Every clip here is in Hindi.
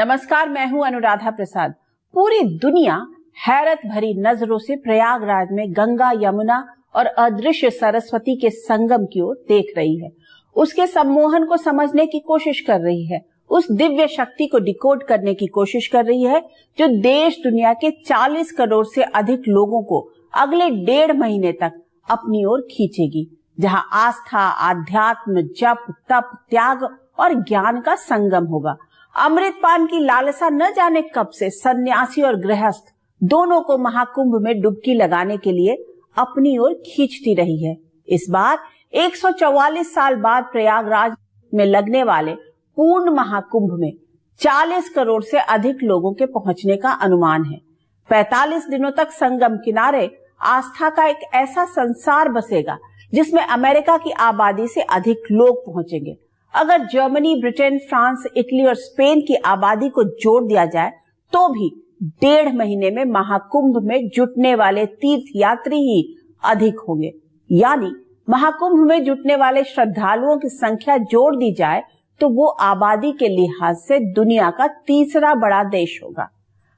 नमस्कार, मैं हूं अनुराधा प्रसाद। पूरी दुनिया हैरत भरी नजरों से प्रयागराज में गंगा, यमुना और अदृश्य सरस्वती के संगम की ओर देख रही है। उसके सम्मोहन को समझने की कोशिश कर रही है, उस दिव्य शक्ति को डिकोड करने की कोशिश कर रही है जो देश दुनिया के 40 करोड़ से अधिक लोगों को अगले 1.5 महीने तक अपनी ओर खींचेगी, जहां आस्था, आध्यात्म, जप, तप, त्याग और ज्ञान का संगम होगा। अमृतपान की लालसा न जाने कब से सन्यासी और गृहस्थ दोनों को महाकुंभ में डुबकी लगाने के लिए अपनी ओर खींचती रही है। इस बार 144 साल बाद प्रयागराज में लगने वाले पूर्ण महाकुंभ में 40 करोड़ से अधिक लोगों के पहुंचने का अनुमान है। 45 दिनों तक संगम किनारे आस्था का एक ऐसा संसार बसेगा जिसमें अमेरिका की आबादी से अधिक लोग पहुंचेंगे। अगर जर्मनी, ब्रिटेन, फ्रांस, इटली और स्पेन की आबादी को जोड़ दिया जाए तो भी 1.5 महीने में महाकुंभ में जुटने वाले तीर्थ यात्री ही अधिक होंगे। यानी महाकुंभ में जुटने वाले श्रद्धालुओं की संख्या जोड़ दी जाए तो वो आबादी के लिहाज से दुनिया का तीसरा बड़ा देश होगा।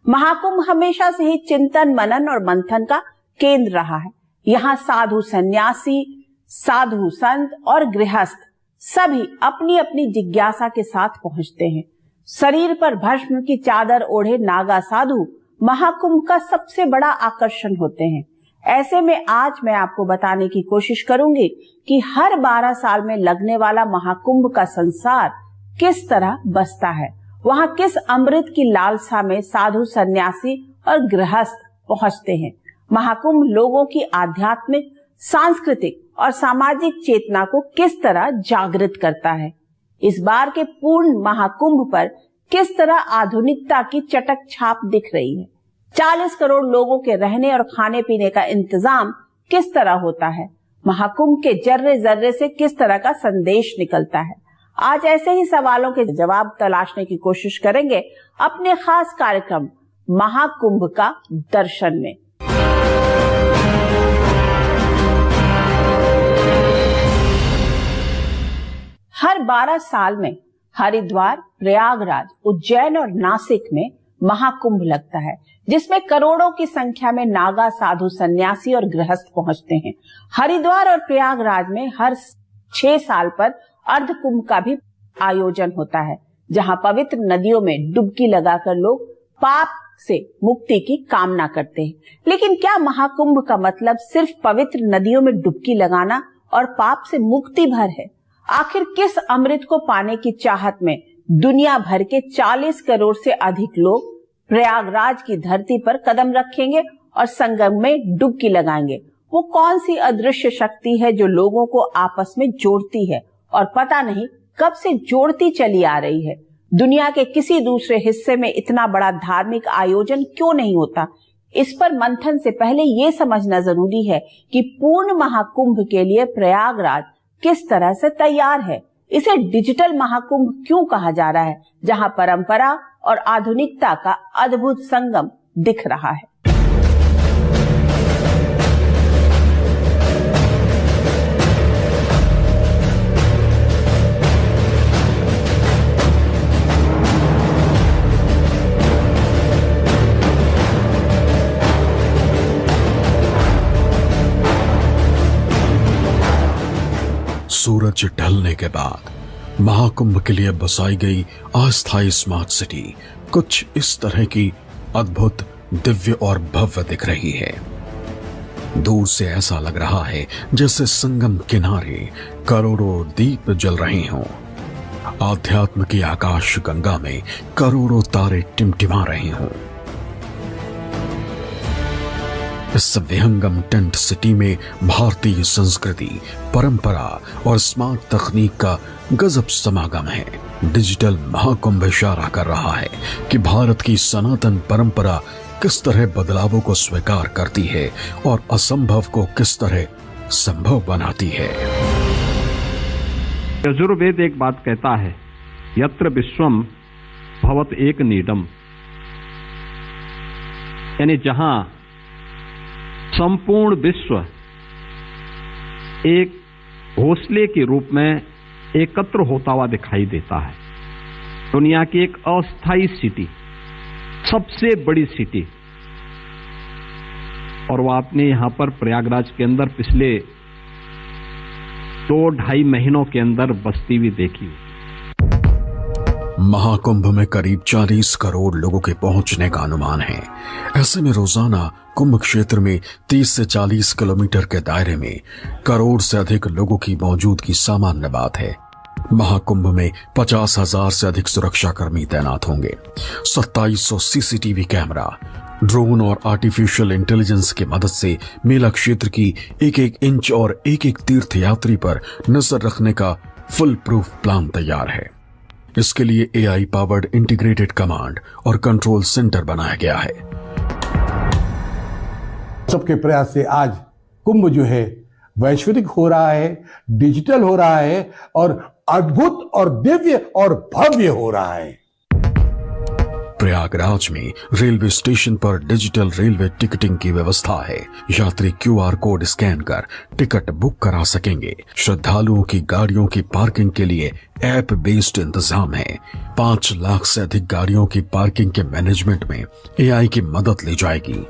महाकुंभ हमेशा से ही चिंतन, मनन और मंथन का केंद्र रहा है। यहाँ साधु सन्यासी, साधु संत और गृहस्थ सभी अपनी अपनी जिज्ञासा के साथ पहुंचते हैं। शरीर पर भस्म की चादर ओढ़े नागा साधु महाकुंभ का सबसे बड़ा आकर्षण होते हैं। ऐसे में आज मैं आपको बताने की कोशिश करूंगी कि हर 12 साल में लगने वाला महाकुंभ का संसार किस तरह बसता है। वहां किस अमृत की लालसा में साधु, सन्यासी और गृहस्थ पहुंचते हैं। महाकुंभ लोगों की आध्यात्मिक, सांस्कृतिक और सामाजिक चेतना को किस तरह जागृत करता है। इस बार के पूर्ण महाकुंभ पर किस तरह आधुनिकता की चटक छाप दिख रही है। 40 करोड़ लोगों के रहने और खाने पीने का इंतजाम किस तरह होता है। महाकुंभ के जर्रे जर्रे से किस तरह का संदेश निकलता है। आज ऐसे ही सवालों के जवाब तलाशने की कोशिश करेंगे अपने खास कार्यक्रम महाकुंभ का दर्शन में। हर 12 साल में हरिद्वार, प्रयागराज, उज्जैन और नासिक में महाकुंभ लगता है, जिसमें करोड़ों की संख्या में नागा, साधु, सन्यासी और गृहस्थ पहुंचते हैं। हरिद्वार और प्रयागराज में हर 6 साल पर अर्धकुंभ का भी आयोजन होता है, जहां पवित्र नदियों में डुबकी लगाकर लोग पाप से मुक्ति की कामना करते हैं। लेकिन क्या महाकुंभ का मतलब सिर्फ पवित्र नदियों में डुबकी लगाना और पाप से मुक्ति भर है? आखिर किस अमृत को पाने की चाहत में दुनिया भर के 40 करोड़ से अधिक लोग प्रयागराज की धरती पर कदम रखेंगे और संगम में डुबकी लगाएंगे? वो कौन सी अदृश्य शक्ति है जो लोगों को आपस में जोड़ती है और पता नहीं कब से जोड़ती चली आ रही है? दुनिया के किसी दूसरे हिस्से में इतना बड़ा धार्मिक आयोजन क्यों नहीं होता? इस पर मंथन से पहले ये समझना जरूरी है कि पूर्ण महाकुंभ के लिए प्रयागराज किस तरह से तैयार है। इसे डिजिटल महाकुंभ क्यों कहा जा रहा है, जहां परंपरा और आधुनिकता का अद्भुत संगम दिख रहा है। सूरज ढलने के बाद महाकुंभ के लिए बसाई गई अस्थायी स्मार्ट सिटी कुछ इस तरह की अद्भुत, दिव्य और भव्य दिख रही है। दूर से ऐसा लग रहा है जैसे संगम किनारे करोड़ों दीप जल रहे हों। आध्यात्म की आकाश गंगा में करोड़ों तारे टिमटिमा रहे हों। इस विहंगम टेंट सिटी में भारतीय संस्कृति, परंपरा और स्मार्ट तकनीक का गजब समागम है। डिजिटल महाकुंभ इशारा कर रहा है कि भारत की सनातन परंपरा किस तरह बदलावों को स्वीकार करती है और असंभव को किस तरह संभव बनाती है। यजुर्वेद एक बात कहता है, यत्र विश्वम भवत एक नीडम, यानी जहां संपूर्ण विश्व एक घोंसले के रूप में एकत्र होता हुआ दिखाई देता है, दुनिया की एक अस्थाई सिटी, सबसे बड़ी सिटी, और वो आपने यहां पर प्रयागराज के अंदर पिछले 2-2.5 महीनों के अंदर बसती हुई देखी। महाकुंभ में करीब 40 करोड़ लोगों के पहुंचने का अनुमान है। ऐसे में रोजाना कुंभ क्षेत्र में 30 से 40 किलोमीटर के दायरे में करोड़ से अधिक लोगों की मौजूदगी सामान्य बात है। महाकुंभ में 50,000 से अधिक सुरक्षाकर्मी तैनात होंगे। 2700 सीसीटीवी कैमरा, ड्रोन और आर्टिफिशियल इंटेलिजेंस की मदद से मेला क्षेत्र की एक-एक इंच और एक-एक तीर्थयात्री पर नजर रखने का फुल प्रूफ प्लान तैयार है। इसके लिए AI पावर्ड इंटीग्रेटेड कमांड और कंट्रोल सेंटर बनाया गया है। सबके प्रयास से आज कुंभ जो है वैश्विक हो रहा है, डिजिटल हो रहा है और अद्भुत और दिव्य और भव्य हो रहा है। प्रयागराज में रेलवे स्टेशन पर डिजिटल रेलवे टिकटिंग की व्यवस्था है। यात्री QR कोड स्कैन कर टिकट बुक करा सकेंगे। श्रद्धालुओं की गाड़ियों की पार्किंग के लिए ऐप बेस्ड इंतजाम है। 5 लाख से अधिक गाड़ियों की पार्किंग के मैनेजमेंट में AI की मदद ली जाएगी।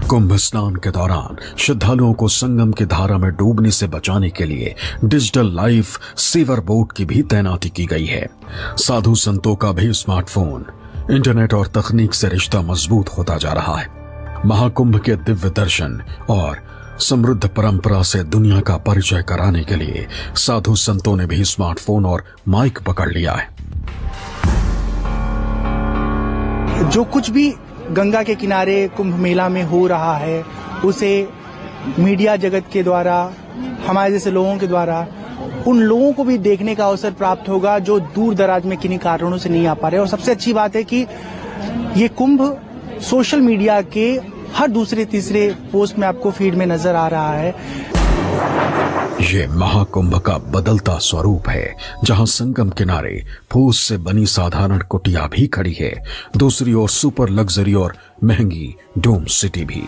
कुंभ स्नान के दौरान श्रद्धालुओं को संगम की धारा में डूबने से बचाने के लिए डिजिटल लाइफ सेवर बोट की भी तैनाती की गई है। साधु संतों का भी स्मार्टफोन, इंटरनेट और तकनीक से रिश्ता मजबूत होता जा रहा है। महाकुंभ के दिव्य दर्शन और समृद्ध परंपरा से दुनिया का परिचय कराने के लिए साधु संतों ने भी स्मार्टफोन और माइक पकड़ लिया है। जो कुछ भी गंगा के किनारे कुंभ मेला में हो रहा है उसे मीडिया जगत के द्वारा, हमारे जैसे लोगों के द्वारा उन लोगों को भी देखने का अवसर प्राप्त होगा जो दूर दराज में किन्हीं कारणों से नहीं आ पा रहे। और सबसे अच्छी बात है कि ये कुंभ सोशल मीडिया के हर दूसरे तीसरे पोस्ट में आपको फीड में नजर आ रहा है। ये महाकुंभ का बदलता स्वरूप है, जहां संगम किनारे फूस से बनी साधारण कुटिया भी खड़ी है। दूसरी ओर सुपर लग्जरी और महंगी डोम सिटी भी।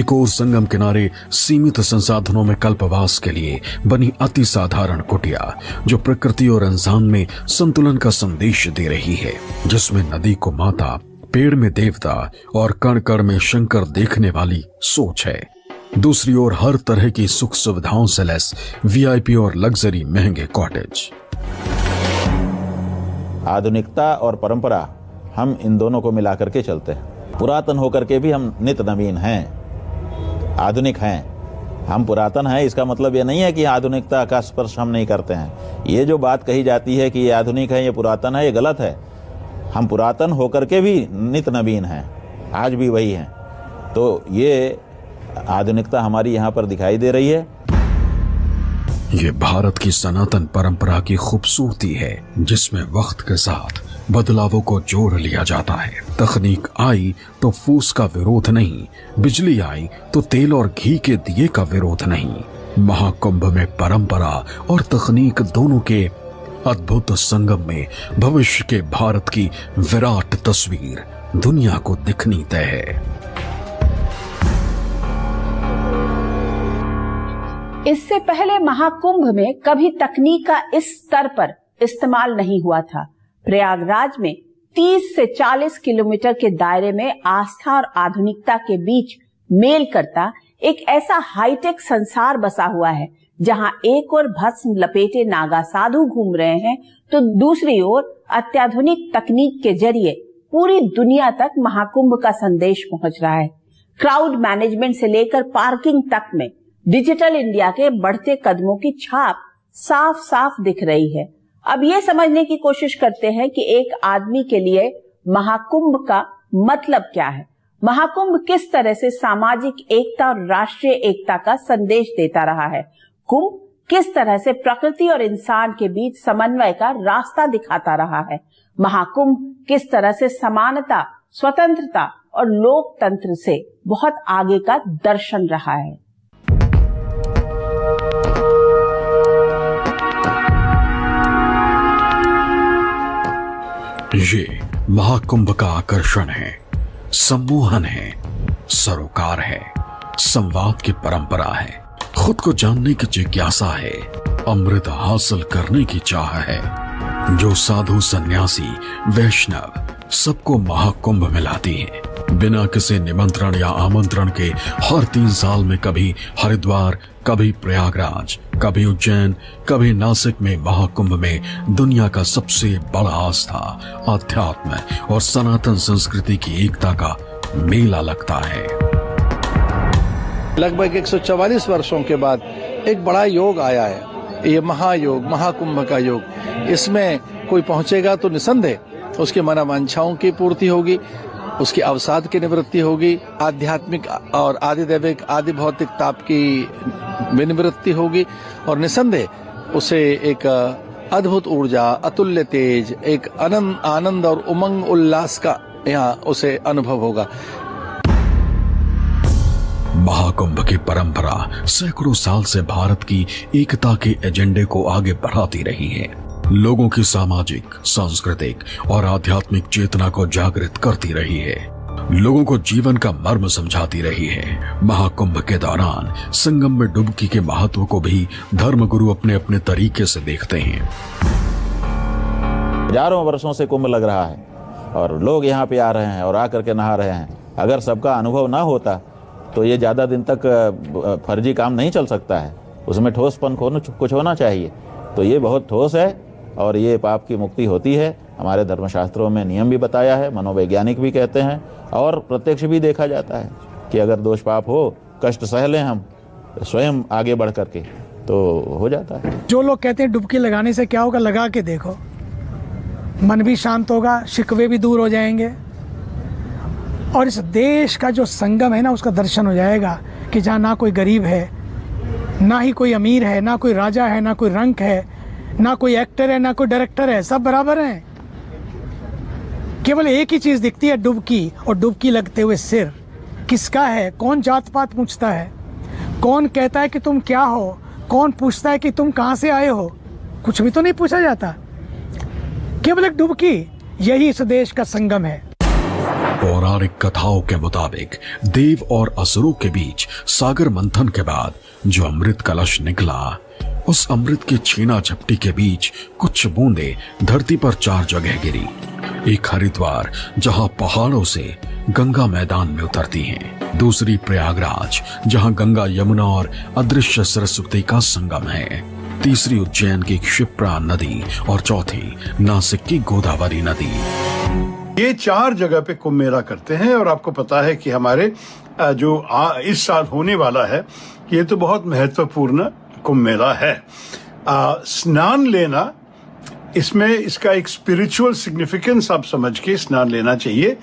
एक और संगम किनारे सीमित संसाधनों में कल्पवास के लिए बनी अति साधारण कुटिया, जो प्रकृति और इंसान में संतुलन का संदेश दे रही है, जिसमें नदी को माता, पेड़ में देवता और कण कण में शंकर देखने वाली सोच है। दूसरी ओर हर तरह की सुख सुविधाओं से लैस VIP और लग्जरी महंगे कॉटेज। आधुनिकता और परंपरा, हम इन दोनों को मिलाकर के चलते हैं। पुरातन होकर के भी हम नित नवीन हैं, आधुनिक हैं। हम पुरातन हैं इसका मतलब ये नहीं है कि आधुनिकता का स्पर्श हम नहीं करते हैं। ये जो बात कही जाती है कि ये आधुनिक है, ये पुरातन है, ये गलत है। हम पुरातन होकर के भी नित नवीन हैं, आज भी वही हैं। तो ये आधुनिकता हमारी यहाँ पर दिखाई दे रही है। ये भारत की सनातन परंपरा की खूबसूरती है, जिसमें वक्त के साथ बदलावों को जोड़ लिया जाता है। तकनीक आई तो फूस का विरोध नहीं, बिजली आई तो तेल और घी के दिए का विरोध नहीं। महाकुंभ में परंपरा और तकनीक दोनों के अद्भुत संगम में भविष्य के भारत की विराट तस्वीर दुनिया को दिखनी तय है। इससे पहले महाकुंभ में कभी तकनीक का इस स्तर पर इस्तेमाल नहीं हुआ था। प्रयागराज में 30 से 40 किलोमीटर के दायरे में आस्था और आधुनिकता के बीच मेल करता एक ऐसा हाईटेक संसार बसा हुआ है, जहां एक ओर भस्म लपेटे नागा साधु घूम रहे हैं तो दूसरी ओर अत्याधुनिक तकनीक के जरिए पूरी दुनिया तक महाकुंभ का संदेश पहुंच रहा है। क्राउड मैनेजमेंट से लेकर पार्किंग तक में डिजिटल इंडिया के बढ़ते कदमों की छाप साफ साफ दिख रही है। अब ये समझने की कोशिश करते हैं कि एक आदमी के लिए महाकुंभ का मतलब क्या है। महाकुंभ किस तरह से सामाजिक एकता और राष्ट्रीय एकता का संदेश देता रहा है। कुंभ किस तरह से प्रकृति और इंसान के बीच समन्वय का रास्ता दिखाता रहा है। महाकुंभ किस तरह से समानता, स्वतंत्रता और लोकतंत्र से बहुत आगे का दर्शन रहा है। ये महाकुंभ का आकर्षण है, सम्मोहन है, सरोकार है, संवाद की परंपरा है, खुद को जानने की जिज्ञासा है, अमृत हासिल करने की चाह है। जो साधु सन्यासी वैष्णव सबको महाकुंभ में लाती है, बिना किसी निमंत्रण या आमंत्रण के हर 3 साल में कभी हरिद्वार, कभी प्रयागराज, कभी उज्जैन, कभी नासिक में महाकुंभ में दुनिया का सबसे बड़ा आस्था, आध्यात्म और सनातन संस्कृति की एकता का मेला लगता है। लगभग 144 वर्षों के बाद एक बड़ा योग आया है, ये महायोग, महाकुंभ का योग। इसमें कोई पहुंचेगा तो निसंदेह उसकी मनोवांछाओं की पूर्ति होगी, उसकी अवसाद की निवृत्ति होगी, आध्यात्मिक और आदिदैविक आदि भौतिक ताप की विनिवृत्ति होगी और निसंदेह उसे एक अद्भुत ऊर्जा, अतुल्य तेज, एक आनंद और उमंग उल्लास का यहाँ उसे अनुभव होगा। महाकुंभ की परंपरा सैकड़ों साल से भारत की एकता के एजेंडे को आगे बढ़ाती रही है, लोगों की सामाजिक, सांस्कृतिक और आध्यात्मिक चेतना को जागृत करती रही है, लोगों को जीवन का मर्म समझाती रही है। महाकुंभ के दौरान संगम में डुबकी के महत्व को भी धर्मगुरु अपने अपने तरीके से देखते हैं। हजारों वर्षों से कुंभ लग रहा है और लोग यहाँ पे आ रहे हैं और आकर के नहा रहे हैं। अगर सबका अनुभव ना होता तो ये ज्यादा दिन तक फर्जी काम नहीं चल सकता है, उसमें ठोसपन कुछ होना चाहिए। तो ये बहुत ठोस है और ये पाप की मुक्ति होती है। हमारे धर्मशास्त्रों में नियम भी बताया है, मनोवैज्ञानिक भी कहते हैं और प्रत्यक्ष भी देखा जाता है कि अगर दोष पाप हो, कष्ट सह लें हम स्वयं आगे बढ़ करके, तो हो जाता है। जो लोग कहते हैं डुबकी लगाने से क्या होगा, लगा के देखो, मन भी शांत होगा, शिकवे भी दूर हो जाएंगे और इस देश का जो संगम है ना, उसका दर्शन हो जाएगा कि जहाँ ना कोई गरीब है, ना ही कोई अमीर है, ना कोई राजा है, ना कोई रंक है, ना कोई एक्टर है, ना कोई डायरेक्टर है, सब बराबर हैं। केवल एक ही चीज दिखती है, डुबकी, और डुबकी लगते हुए सिर किसका है, कौन जात पात पूछता है, कौन कहता है कि तुम क्या हो, कौन पूछता है कि तुम कहाँ से आए हो, कुछ भी तो नहीं पूछा जाता। केवल एक डुबकी, यही इस देश का संगम है। पौराणिक कथाओं के मुताबिक देव और असुरों के बीच सागर मंथन के बाद जो अमृत कलश निकला, उस अमृत की छीना झपटी के बीच कुछ बूंदे धरती पर 4 जगह गिरी। एक हरिद्वार, जहां पहाड़ों से गंगा मैदान में उतरती हैं, दूसरी प्रयागराज, जहां गंगा यमुना और अदृश्य सरस्वती का संगम है, तीसरी उज्जैन की क्षिप्रा नदी और चौथी नासिक की गोदावरी नदी। ये 4 जगह पे कुंभ मेला करते हैं और आपको पता है कि हमारे जो इस साल होने वाला है, ये तो बहुत महत्वपूर्ण कुंभ मेला है। स्नान लेना, इसमें इसका एक स्पिरिचुअल सिग्निफिकेंस आप समझ के स्नान लेना चाहिए।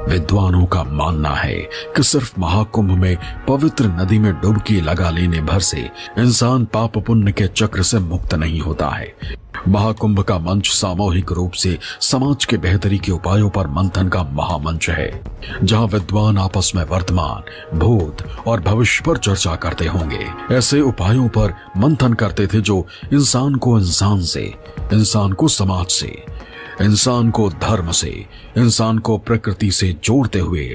विद्वानों का मानना है कि सिर्फ महाकुंभ में पवित्र नदी में डुबकी लगा लेने भर से इंसान पाप पुण्य के चक्र से मुक्त नहीं होता है। महाकुंभ का मंच सामूहिक रूप से समाज के बेहतरी के उपायों पर मंथन का महामंच है, जहां विद्वान आपस में वर्तमान, भूत और भविष्य पर चर्चा करते होंगे। ऐसे उपायों पर मंथन करते थे जो इंसान को इंसान से, इंसान को समाज से, इंसान को धर्म से, इंसान को प्रकृति से जोड़ते हुए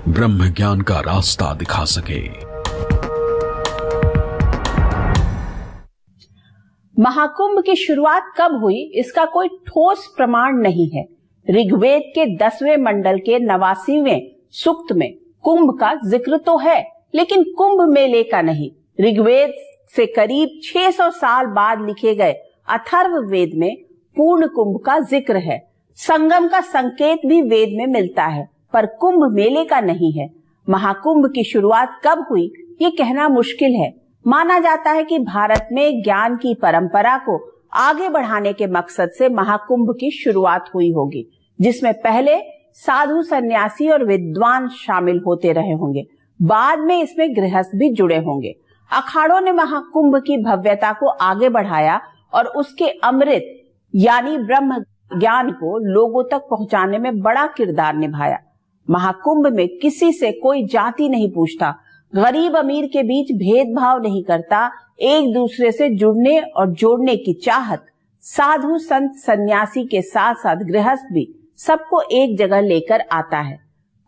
ब्रह्म ज्ञान का रास्ता दिखा सके। महाकुंभ की शुरुआत कब हुई, इसका कोई ठोस प्रमाण नहीं है। ऋग्वेद के 10वें मंडल के 89वें सूक्त में कुंभ का जिक्र तो है, लेकिन कुंभ मेले का नहीं। ऋग्वेद से करीब 600 साल बाद लिखे गए अथर्ववेद में पूर्ण कुंभ का जिक्र है। संगम का संकेत भी वेद में मिलता है, पर कुंभ मेले का नहीं है। महाकुंभ की शुरुआत कब हुई, ये कहना मुश्किल है। माना जाता है कि भारत में ज्ञान की परंपरा को आगे बढ़ाने के मकसद से महाकुंभ की शुरुआत हुई होगी, जिसमें पहले साधु सन्यासी और विद्वान शामिल होते रहे होंगे। बाद में इसमें गृहस्थ भी जुड़े होंगे। अखाड़ों ने महाकुंभ की भव्यता को आगे बढ़ाया और उसके अमृत यानी ब्रह्म ज्ञान को लोगों तक पहुंचाने में बड़ा किरदार निभाया। महाकुंभ में किसी से कोई जाति नहीं पूछता, गरीब अमीर के बीच भेदभाव नहीं करता, एक दूसरे से जुड़ने और जोड़ने की चाहत साधु संत सन्यासी के साथ साथ गृहस्थ भी सबको एक जगह लेकर आता है।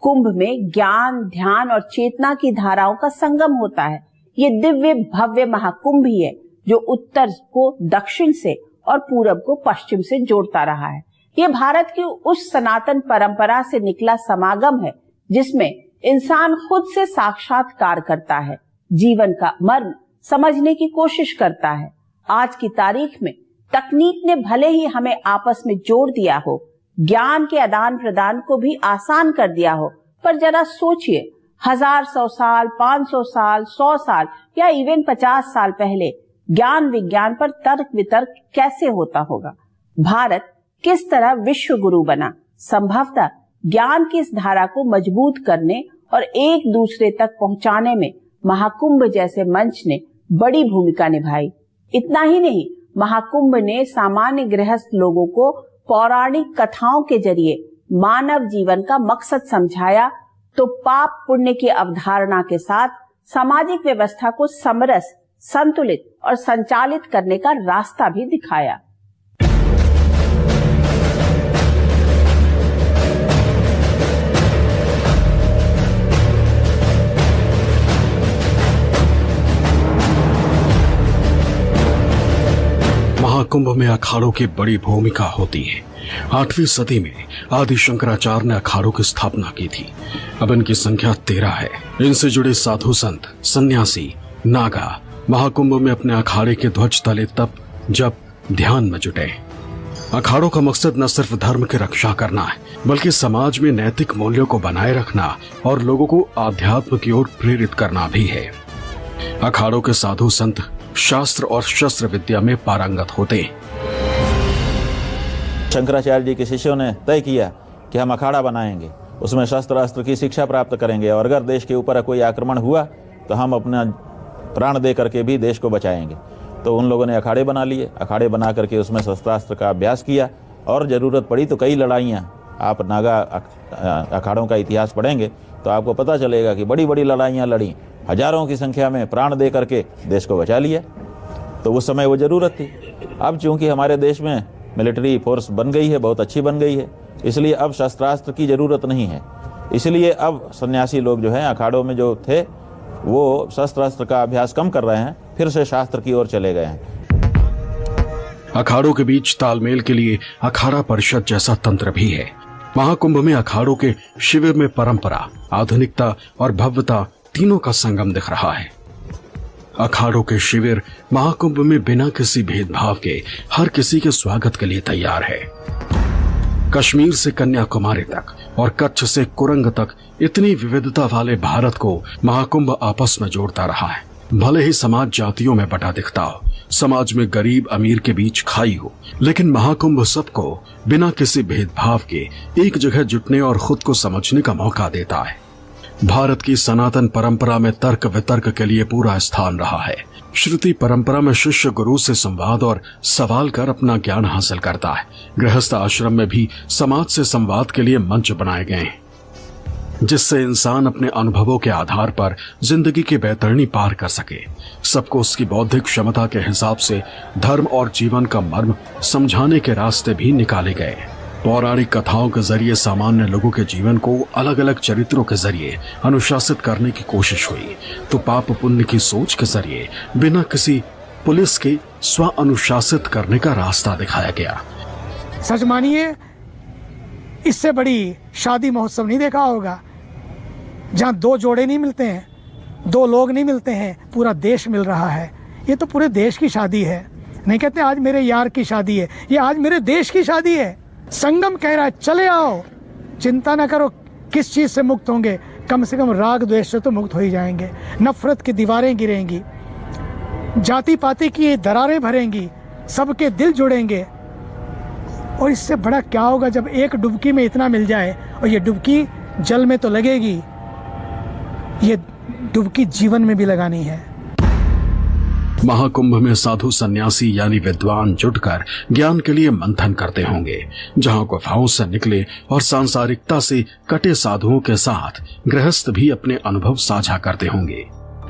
कुंभ में ज्ञान, ध्यान और चेतना की धाराओं का संगम होता है। ये दिव्य भव्य महाकुंभ ही है जो उत्तर को दक्षिण से और पूरब को पश्चिम से जोड़ता रहा है। ये भारत की उस सनातन परंपरा से निकला समागम है जिसमें इंसान खुद से साक्षात्कार करता है, जीवन का मर्म समझने की कोशिश करता है। आज की तारीख में तकनीक ने भले ही हमें आपस में जोड़ दिया हो, ज्ञान के आदान प्रदान को भी आसान कर दिया हो, पर जरा सोचिए 1000, 100 साल, 500 साल, 100 साल या इवन 50 साल पहले ज्ञान विज्ञान पर तर्क वितर्क कैसे होता होगा। भारत किस तरह विश्व गुरु बना। संभवतः ज्ञान की इस धारा को मजबूत करने और एक दूसरे तक पहुंचाने में महाकुंभ जैसे मंच ने बड़ी भूमिका निभाई। इतना ही नहीं, महाकुंभ ने सामान्य गृहस्थ लोगों को पौराणिक कथाओं के जरिए मानव जीवन का मकसद समझाया, तो पाप पुण्य की अवधारणा के साथ सामाजिक व्यवस्था को समरस, संतुलित और संचालित करने का रास्ता भी दिखाया। महाकुंभ में अखाड़ों की बड़ी भूमिका होती है। 8वीं सदी में आदि शंकराचार्य ने अखाड़ों की स्थापना की थी। अब इनकी संख्या 13 है। इनसे जुड़े साधु संत, सन्यासी, नागा महाकुंभ में अपने अखाड़े के ध्वज तले तप, जप, ध्यान में जुटे। अखाड़ों का मकसद न सिर्फ धर्म की रक्षा करना है, बल्कि समाज में नैतिक मूल्यों को बनाए रखना और लोगों को आध्यात्म की ओर प्रेरित करना भी है। अखाड़ों के साधु संत शास्त्र और शस्त्र विद्या में पारंगत होते। शंकराचार्य जी के शिष्यों ने तय किया कि हम अखाड़ा बनाएंगे, उसमें शस्त्र अस्त्र की शिक्षा प्राप्त करेंगे और अगर देश के ऊपर कोई आक्रमण हुआ तो हम अपना प्राण दे करके भी देश को बचाएंगे। तो उन लोगों ने अखाड़े बना लिए। अखाड़े बना करके उसमें शस्त्रास्त्र का अभ्यास किया और जरूरत पड़ी तो कई लड़ाइयाँ, आप नागा अखाड़ों का इतिहास पढ़ेंगे तो आपको पता चलेगा कि बड़ी बड़ी लड़ाइयाँ लड़ी, हजारों की संख्या में प्राण दे करके देश को बचा लिया। तो उस समय वो जरूरत थी। अब चूंकि हमारे देश में मिलिट्री फोर्स बन गई है, बहुत अच्छी बन गई है, इसलिए अब शस्त्रास्त्र की जरूरत नहीं है। इसलिए अब सन्यासी लोग जो हैं अखाड़ों में जो थे वो शस्त्रास्त्र का अभ्यास कम कर रहे हैं, फिर से शास्त्र की ओर चले गए हैं। अखाड़ों के बीच तालमेल के लिए अखाड़ा परिषद जैसा तंत्र भी है। महाकुंभ में अखाड़ों के शिविर में परंपरा, आधुनिकता और भव्यता तीनों का संगम दिख रहा है। अखाड़ों के शिविर महाकुंभ में बिना किसी भेदभाव के हर किसी के स्वागत के लिए तैयार है। कश्मीर से कन्याकुमारी तक और कच्छ से कुरंग तक इतनी विविधता वाले भारत को महाकुंभ आपस में जोड़ता रहा है। भले ही समाज जातियों में बटा दिखता हो, समाज में गरीब अमीर के बीच खाई हो, लेकिन महाकुंभ सबको बिना किसी भेदभाव के एक जगह जुटने और खुद को समझने का मौका देता है। भारत की सनातन परंपरा में तर्क वितर्क के लिए पूरा स्थान रहा है। श्रुति परंपरा में शिष्य गुरु से संवाद और सवाल कर अपना ज्ञान हासिल करता है। गृहस्थ आश्रम में भी समाज से संवाद के लिए मंच बनाए गए हैं, जिससे इंसान अपने अनुभवों के आधार पर जिंदगी की बैतरणी पार कर सके। सबको उसकी बौद्धिक क्षमता के हिसाब से धर्म और जीवन का मर्म समझाने के रास्ते भी निकाले गए। पौराणिक कथाओं के जरिए सामान्य लोगों के जीवन को अलग अलग चरित्रों के जरिए अनुशासित करने की कोशिश हुई, तो पाप पुण्य की सोच के जरिए बिना किसी पुलिस के स्व अनुशासित करने का रास्ता दिखाया गया। सच मानिए, इससे बड़ी शादी महोत्सव नहीं देखा होगा, जहाँ 2 जोड़े नहीं मिलते हैं, 2 लोग नहीं मिलते हैं, पूरा देश मिल रहा है। ये तो पूरे देश की शादी है। नहीं कहते आज मेरे यार की शादी है, ये आज मेरे देश की शादी है। संगम कह रहा है चले आओ, चिंता न करो किस चीज़ से मुक्त होंगे, कम से कम राग द्वेष से तो मुक्त हो ही जाएंगे। नफरत की दीवारें गिरेंगी, जाति पाति की दरारें भरेंगी, सबके दिल जुड़ेंगे। और इससे बड़ा क्या होगा जब एक डुबकी में इतना मिल जाए, और ये डुबकी जल में तो लगेगी, ये डुबकी जीवन में भी लगानी है। महाकुंभ में साधु सन्यासी यानी विद्वान जुटकर ज्ञान के लिए मंथन करते होंगे, जहां गुफाओं से निकले और सांसारिकता से कटे साधुओं के साथ गृहस्थ भी अपने अनुभव साझा करते होंगे।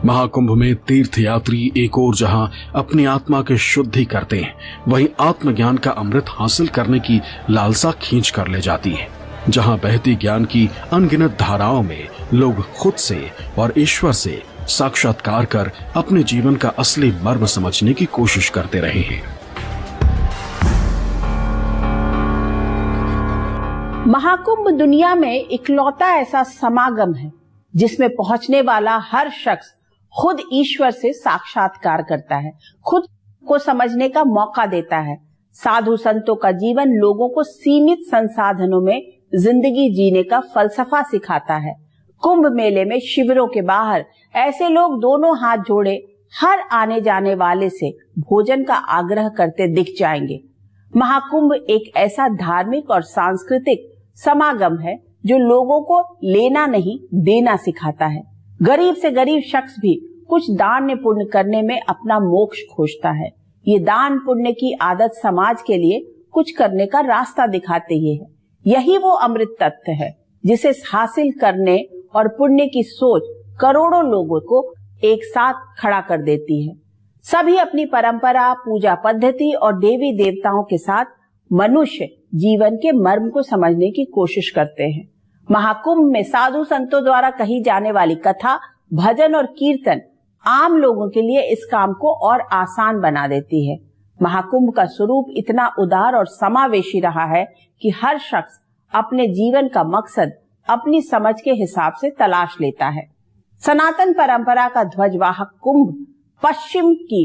महाकुंभ में तीर्थयात्री एक और जहां अपनी आत्मा की शुद्धि करते हैं, वहीं आत्मज्ञान का अमृत हासिल करने की लालसा खींच कर ले जाती है। जहां बहती ज्ञान की अनगिनत धाराओं में लोग खुद से और ईश्वर से साक्षात्कार कर अपने जीवन का असली मर्म समझने की कोशिश करते रहे हैं। महाकुंभ दुनिया में इकलौता ऐसा समागम है जिसमें पहुंचने वाला हर शख्स खुद ईश्वर से साक्षात्कार करता है, खुद को समझने का मौका देता है। साधु संतों का जीवन लोगों को सीमित संसाधनों में जिंदगी जीने का फलसफा सिखाता है। कुंभ मेले में शिविरों के बाहर ऐसे लोग दोनों हाथ जोड़े हर आने जाने वाले से भोजन का आग्रह करते दिख जाएंगे। महाकुंभ एक ऐसा धार्मिक और सांस्कृतिक समागम है जो लोगों को लेना नहीं देना सिखाता है। गरीब से गरीब शख्स भी कुछ दान पुण्य करने में अपना मोक्ष खोजता है। ये दान पुण्य की आदत समाज के लिए कुछ करने का रास्ता दिखाते ही है। यही वो अमृत तत्व है जिसे हासिल करने और पुण्य की सोच करोड़ों लोगों को एक साथ खड़ा कर देती है। सभी अपनी परंपरा, पूजा पद्धति और देवी देवताओं के साथ मनुष्य जीवन के मर्म को समझने की कोशिश करते हैं। महाकुंभ में साधु संतों द्वारा कही जाने वाली कथा, भजन और कीर्तन आम लोगों के लिए इस काम को और आसान बना देती है। महाकुंभ का स्वरूप इतना उदार और समावेशी रहा है कि हर शख्स अपने जीवन का मकसद अपनी समझ के हिसाब से तलाश लेता है। सनातन परंपरा का ध्वजवाहक कुंभ पश्चिम की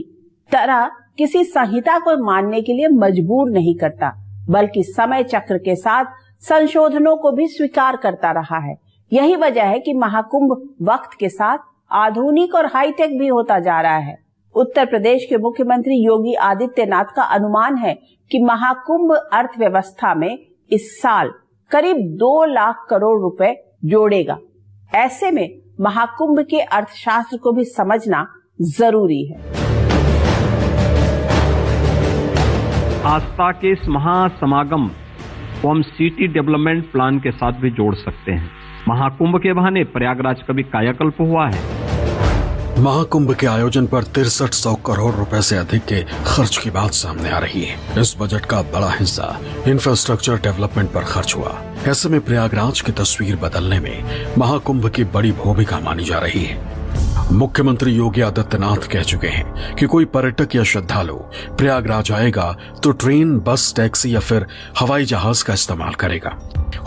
तरह किसी संहिता को मानने के लिए मजबूर नहीं करता, बल्कि समय चक्र के साथ संशोधनों को भी स्वीकार करता रहा है। यही वजह है कि महाकुंभ वक्त के साथ आधुनिक और हाईटेक भी होता जा रहा है। उत्तर प्रदेश के मुख्यमंत्री योगी आदित्यनाथ का अनुमान है कि महाकुंभ अर्थव्यवस्था में इस साल करीब 2 लाख करोड़ रुपए जोड़ेगा। ऐसे में महाकुंभ के अर्थशास्त्र को भी समझना जरूरी है। आस्था के इस महासमागम को हम सिटी डेवलपमेंट प्लान के साथ भी जोड़ सकते हैं। महाकुंभ के बहाने प्रयागराज का भी कायाकल्प हुआ है। महाकुंभ के आयोजन पर 6300 करोड़ रुपए से अधिक के खर्च की बात सामने आ रही है। इस बजट का बड़ा हिस्सा इंफ्रास्ट्रक्चर डेवलपमेंट पर खर्च हुआ। ऐसे में प्रयागराज की तस्वीर बदलने में महाकुंभ की बड़ी भूमिका मानी जा रही है। मुख्यमंत्री योगी आदित्यनाथ कह चुके हैं कि कोई पर्यटक या श्रद्धालु प्रयागराज आएगा तो ट्रेन, बस, टैक्सी या फिर हवाई जहाज का इस्तेमाल करेगा।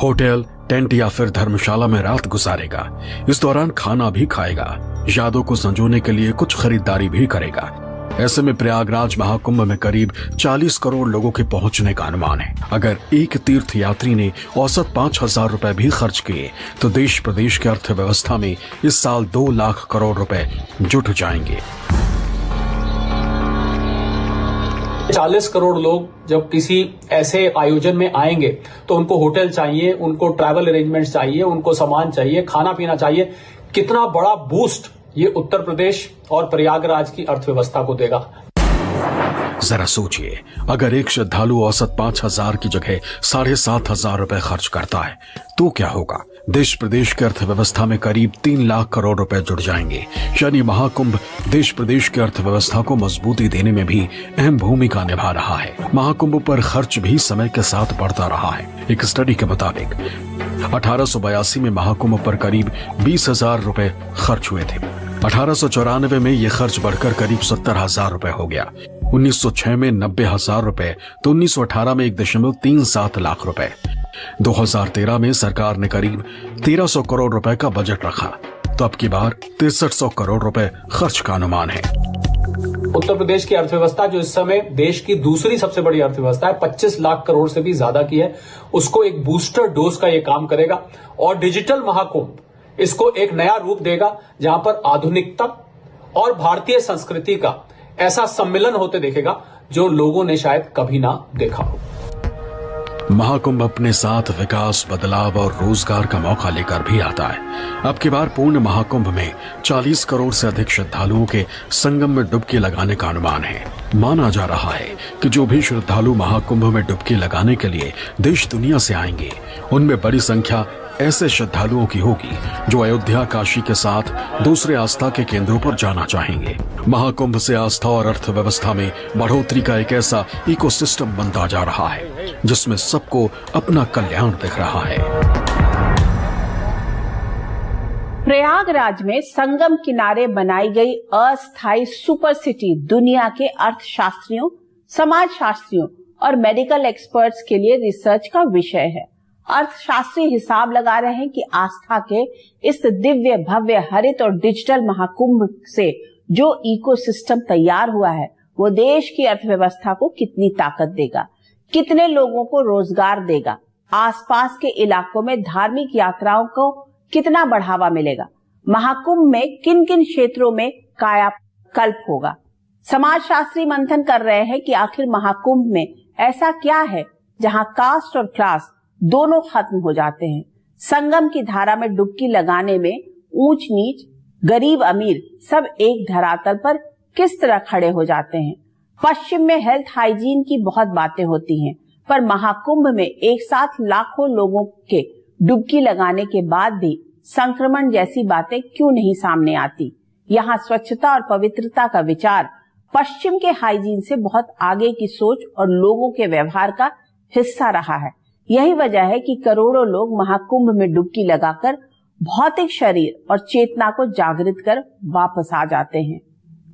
होटल, टेंट या फिर धर्मशाला में रात गुजारेगा। इस दौरान खाना भी खाएगा। यादों को संजोने के लिए कुछ खरीदारी भी करेगा। ऐसे में प्रयागराज महाकुंभ में करीब 40 करोड़ लोगों के पहुंचने का अनुमान है। अगर एक तीर्थ यात्री ने औसत 5,000 रुपए भी खर्च किए तो देश प्रदेश की अर्थव्यवस्था में इस साल 2 लाख करोड़ रुपए जुट जाएंगे। 40 करोड़ लोग जब किसी ऐसे आयोजन में आएंगे तो उनको होटल चाहिए, उनको ट्रैवल अरेंजमेंट्स चाहिए, उनको सामान चाहिए, खाना पीना चाहिए। कितना बड़ा बूस्ट ये उत्तर प्रदेश और प्रयागराज की अर्थव्यवस्था को देगा। जरा सोचिए, अगर एक श्रद्धालु औसत 5,000 की जगह 7,500 रुपए खर्च करता है तो क्या होगा? देश प्रदेश की अर्थव्यवस्था में करीब 3 लाख करोड़ रुपए जुड़ जाएंगे। यानी महाकुंभ देश प्रदेश की अर्थव्यवस्था को मजबूती देने में भी अहम भूमिका निभा रहा है। महाकुंभ पर खर्च भी समय के साथ बढ़ता रहा है। एक स्टडी के मुताबिक 1882 में महाकुंभ पर करीब 20,000 रुपए खर्च हुए थे। 1894 में यह खर्च बढ़कर करीब 70,000 रुपए हो गया। 1906 में 90,000 रुपए तो 1918 में 1.37 लाख रुपए। 2013 में सरकार ने करीब 1300 करोड़ रुपए का बजट रखा तो अब की बार 6300 करोड़ रुपए खर्च का अनुमान है। उत्तर प्रदेश की अर्थव्यवस्था जो इस समय देश की दूसरी सबसे बड़ी अर्थव्यवस्था है, 25 लाख करोड़ से भी ज्यादा की है, उसको एक बूस्टर डोज का ये काम करेगा। और डिजिटल महाकुंभ इसको एक नया रूप देगा जहां पर आधुनिकता और भारतीय संस्कृति का ऐसा सम्मिलन होते देखेगा जो लोगों ने शायद कभी ना देखा हो। महाकुंभ अपने साथ विकास, बदलाव और रोजगार का मौका लेकर भी आता है। अब की बार पूर्ण महाकुंभ में 40 करोड़ से अधिक श्रद्धालुओं के संगम में डुबकी लगाने का अनुमान है। माना जा रहा है कि जो भी श्रद्धालु महाकुंभ में डुबकी लगाने के लिए देश दुनिया से आएंगे उनमें बड़ी संख्या ऐसे श्रद्धालुओं की होगी जो अयोध्या, काशी के साथ दूसरे आस्था के केंद्रों पर जाना चाहेंगे। महाकुंभ से आस्था और अर्थव्यवस्था में बढ़ोतरी का एक ऐसा इकोसिस्टम बनता जा रहा है जिसमें सबको अपना कल्याण दिख रहा है। प्रयागराज में संगम किनारे बनाई गई अस्थायी सुपर सिटी दुनिया के अर्थशास्त्रियों, समाजशास्त्रियों और मेडिकल एक्सपर्ट्स के लिए रिसर्च का विषय है। अर्थशास्त्री हिसाब लगा रहे हैं कि आस्था के इस दिव्य भव्य हरित और डिजिटल महाकुंभ से जो इकोसिस्टम तैयार हुआ है वो देश की अर्थव्यवस्था को कितनी ताकत देगा, कितने लोगों को रोजगार देगा, आसपास के इलाकों में धार्मिक यात्राओं को कितना बढ़ावा मिलेगा, महाकुंभ में किन किन क्षेत्रों में कायाकल्प होगा। समाजशास्त्री मंथन कर रहे हैं कि आखिर महाकुंभ में ऐसा क्या है जहां कास्ट और क्लास दोनों खत्म हो जाते हैं। संगम की धारा में डुबकी लगाने में ऊंच नीच, गरीब अमीर सब एक धरातल पर किस तरह खड़े हो जाते हैं। पश्चिम में हेल्थ हाइजीन की बहुत बातें होती हैं, पर महाकुंभ में एक साथ लाखों लोगों के डुबकी लगाने के बाद भी संक्रमण जैसी बातें क्यों नहीं सामने आती। यहाँ स्वच्छता और पवित्रता का विचार पश्चिम के हाइजीन से बहुत आगे की सोच और लोगों के व्यवहार का हिस्सा रहा है। यही वजह है कि करोड़ों लोग महाकुंभ में डुबकी लगाकर भौतिक शरीर और चेतना को जागृत कर वापस आ जाते हैं।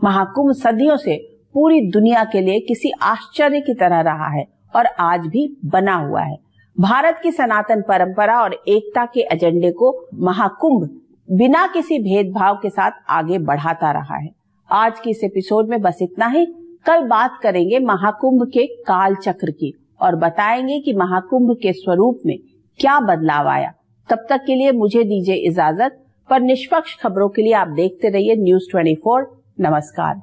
महाकुंभ सदियों से पूरी दुनिया के लिए किसी आश्चर्य की तरह रहा है और आज भी बना हुआ है। भारत की सनातन परंपरा और एकता के एजेंडे को महाकुंभ बिना किसी भेदभाव के साथ आगे बढ़ाता रहा है। आज की इस एपिसोड में बस इतना ही। कल बात करेंगे महाकुंभ के काल चक्र की और बताएंगे कि महाकुंभ के स्वरूप में क्या बदलाव आया। तब तक के लिए मुझे दीजिए इजाजत, पर निष्पक्ष खबरों के लिए आप देखते रहिए News 24। नमस्कार।